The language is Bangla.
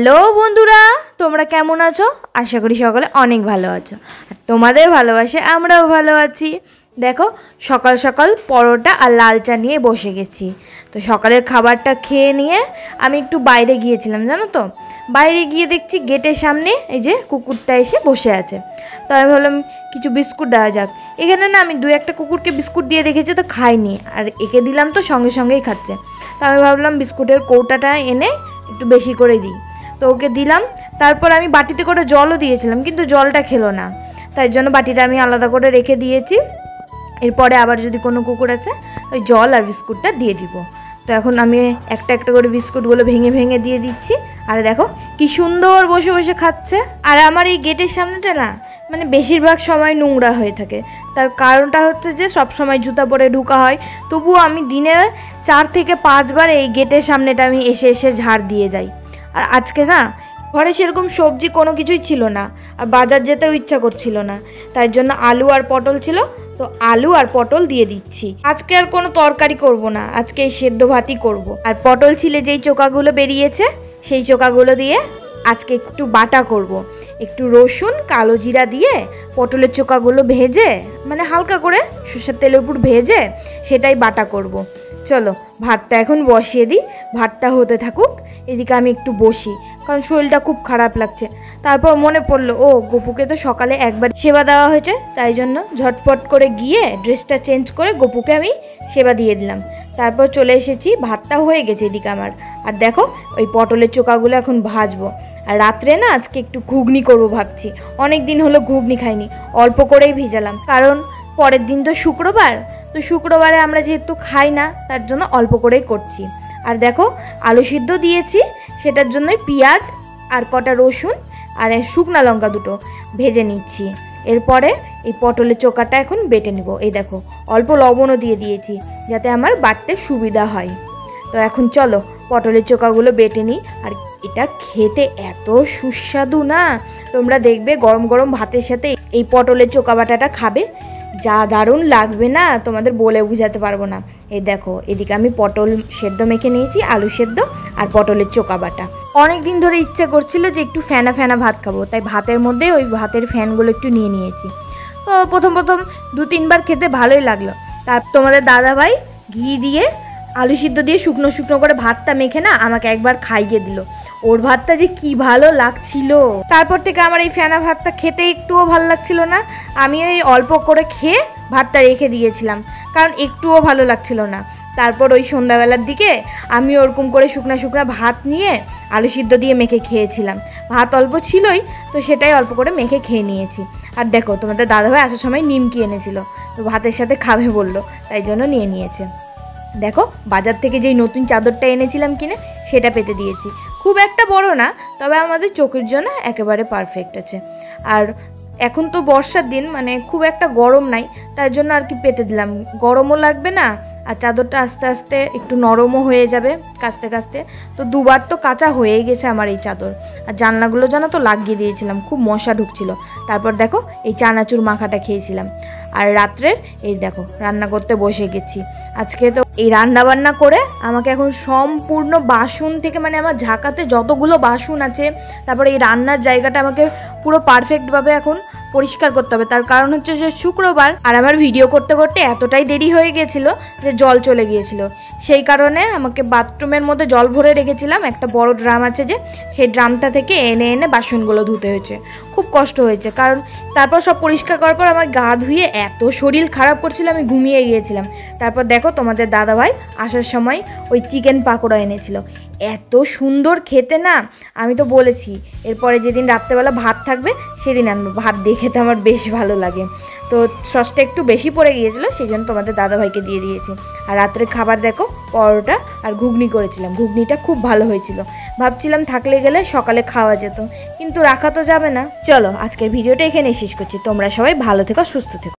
হ্যালো বন্ধুরা, তোমরা কেমন আছো? আশা করি সকলে অনেক ভালো আছো। আর তোমাদের ভালোবাসে আমরাও ভালো আছি। দেখো, সকাল সকাল পরোটা আর লাল চা নিয়ে বসে গেছি। তো সকালের খাবারটা খেয়ে নিয়ে আমি একটু বাইরে গিয়েছিলাম, জানো তো। বাইরে গিয়ে দেখছি গেটের সামনে এই যে কুকুরটা এসে বসে আছে। তো আমি ভাবলাম কিছু বিস্কুট দেওয়া যাক। এখানে না আমি 2-1টা কুকুরকে বিস্কুট দিয়ে দেখেছি, তো খাইনি। আর একে দিলাম তো সঙ্গে সঙ্গেই খাচ্ছে। তো আমি ভাবলাম বিস্কুটের কৌটাটা এনে একটু বেশি করে দিই। তো ওকে দিলাম। তারপর আমি বাটিতে করে জলও দিয়েছিলাম, কিন্তু জলটা খেলো না। তাই জন্য বাটিটা আমি আলাদা করে রেখে দিয়েছি। এরপরে আবার যদি কোনো কুকুর আছে ওই জল আর বিস্কুটটা দিয়ে দিব। তো এখন আমি একটা একটা করে বিস্কুটগুলো ভেঙে ভেঙে দিয়ে দিচ্ছি। আর দেখো কি সুন্দর বসে বসে খাচ্ছে। আর আমার এই গেটের সামনেটা না মানে বেশিরভাগ সময় নোংরা হয়ে থাকে। তার কারণটা হচ্ছে যে সব সময় জুতা পরে ঢোকা হয়। তবুও আমি দিনে 4 থেকে 5 বার এই গেটের সামনেটা আমি এসে এসে ঝাড় দিয়ে যাই। আর আজকে না ঘরে সেরকম সবজি কোনো কিছুই ছিল না, আর বাজার যেতেও ইচ্ছা করছিল না। তাই জন্য আলু আর পটল ছিল, তো আলু আর পটল দিয়ে দিচ্ছি। আজকে আর কোনো তরকারি করব না, আজকে এই সেদ্ধ ভাতই করব। আর পটল ছিলে যেই চোকাগুলো বেরিয়েছে সেই চোকাগুলো দিয়ে আজকে একটু বাটা করব। একটু রসুন কালো জিরা দিয়ে পটলের চোকাগুলো ভেজে মানে হালকা করে সরষের তেলের উপর ভেজে সেটাই বাটা করব। চলো ভাতটা এখন বসিয়ে দিই, ভাতটা হতে থাকুক। এদিকে আমি একটু বসি, কারণ শরীরটা খুব খারাপ লাগছে। তারপর মনে পড়লো ও গপুকে তো সকালে একবার সেবা দেওয়া হয়েছে, তাই জন্য ঝটপট করে গিয়ে ড্রেসটা চেঞ্জ করে গপুকে আমি সেবা দিয়ে দিলাম। তারপর চলে এসেছি, ভাতটা হয়ে গেছে এদিকে আমার। আর দেখো ওই পটলের চোকাগুলো এখন ভাজবো। আর রাত্রে না আজকে একটু ঘুগনি করবো ভাবছি। অনেক দিন হলো ঘুগনি খাইনি, অল্প করেই ভিজালাম, কারণ পরের দিন তো শুক্রবার। তো শুক্রবারে আমরা যেহেতু খাই না, তার জন্য অল্প করেই করছি। আর দেখো আলু সিদ্ধ দিয়েছি, সেটার জন্যই পেঁয়াজ আর কটা রসুন আর শুকনো লঙ্কা 2টো ভেজে নিচ্ছি। এরপরে এই পটলের চোকাটা এখন বেটে নিব। এই দেখো অল্প লবণও দিয়ে দিয়েছি যাতে আমার বাটতে সুবিধা হয়। তো এখন চলো পটলের চোকাগুলো বেটে নিই। আর এটা খেতে এত সুস্বাদু না, তোমরা দেখবে গরম গরম ভাতের সাথে এই পটলের চোকা বাটাটা খাবে, যা দারুণ লাগবে না তোমাদের বলে বোঝাতে পারবো না। এই দেখো এদিকে আমি পটল সেদ্ধ মেখে নিয়েছি, আলু সেদ্ধ আর পটলের চোকা বাটা। অনেক দিন ধরে ইচ্ছে করছিল যে একটু ফেনা ফেনা ভাত খাবো, তাই ভাতের মধ্যে ওই ভাতের ফ্যানগুলো একটু নিয়ে নিয়েছি। তো প্রথম 2-3 বার খেতে ভালোই লাগলো। তার তোমাদের দাদাভাই ঘি দিয়ে আলু সিদ্ধ দিয়ে শুকনো শুকনো করে ভাতটা মেখে না আমাকে একবার খাইয়ে দিল। ওর ভাতটা যে কি ভালো লাগছিল। তারপর থেকে আমার এই ফেনা ভাতটা খেতে একটুও ভালো লাগছিল না। আমি ওই অল্প করে খেয়ে ভাতটা রেখে দিয়েছিলাম, কারণ একটুও ভালো লাগছিল না। তারপর ওই সন্ধ্যাবেলার দিকে আমি ওরকম করে শুকনা শুকনা ভাত নিয়ে আলু সিদ্ধ দিয়ে মেখে খেয়েছিলাম। ভাত অল্প ছিলই, তো সেটাই অল্প করে মেখে খেয়ে নিয়েছি। আর দেখো তোমাদের দাদাভাই আসার সময় নিমকি এনেছিল, তো ভাতের সাথে খাবে বললো, তাই জন্য নিয়ে নিয়েছে। দেখো বাজার থেকে যেই নতুন চাদরটা এনেছিলাম কিনে সেটা পেতে দিয়েছি। খুব একটা বড় না, তবে আমাদের চোখের জন্য একেবারে পারফেক্ট আছে। আর এখন তো বর্ষার দিন, মানে খুব একটা গরম নাই, তার জন্য আর কি পেতে দিলাম। গরমও লাগবে না, আর চাদরটা আস্তে আস্তে একটু নরমও হয়ে যাবে কাচতে কাচতে। তো 2 বার তো কাচা হয়েই গেছে আমার এই চাদর। আর জানলাগুলো জানো তো লাগিয়ে দিয়েছিলাম, খুব মশা ঢুকছিল। তারপর দেখো এই চানাচুর মাখাটা খেয়েছিলাম। আর রাত্রের এই দেখো রান্না করতে বসে গেছি। আজকে তো এই রান্না বান্না করে আমাকে এখন সম্পূর্ণ বাসন থেকে, মানে আমার ঝাঁকাতে যতগুলো বাসন আছে, তারপরে এই রান্নার জায়গাটা আমাকে পুরো পারফেক্টভাবে এখন পরিষ্কার করতে হবে। তার কারণ হচ্ছে যে শুক্রবার, আর আমার ভিডিও করতে করতে এতটাই দেরি হয়ে গিয়েছিল যে জল চলে গিয়েছিল। সেই কারণে আমাকে বাথরুমের মধ্যে জল ভরে রেখেছিলাম, একটা বড় ড্রাম আছে যে, সেই ড্রামটা থেকে এনে এনে বাসনগুলো ধুতে হয়েছে। খুব কষ্ট হয়েছে, কারণ তারপর সব পরিষ্কার করার পর আমার গা ধুয়ে এত শরীর খারাপ করছিল, আমি ঘুমিয়ে গিয়েছিলাম। তারপর দেখো তোমাদের দাদাভাই আসার সময় ওই চিকেন পাকোড়া এনেছিল, এত সুন্দর খেতে না। আমি তো বলেছি এরপরে যেদিন রাত্রেবেলা ভাত থাকবে সেদিন আনবো। ভাত দিয়ে খেতে আমার বেশ ভালো লাগে। তো সসটা একটু বেশি পড়ে গিয়েছিলো, সেই জন্য তোমাদের দাদাভাইকে দিয়ে দিয়েছি। আর রাত্রের খাবার দেখো পরোটা আর ঘুগনি করেছিলাম, ঘুগনিটা খুব ভালো হয়েছিল। ভাবছিলাম থাকলে গেলে সকালে খাওয়া যেত, কিন্তু রাখা তো যাবে না। চলো আজকের ভিডিওটা এখানেই শেষ করছি। তোমরা সবাই ভালো থেকো, সুস্থ থেকো।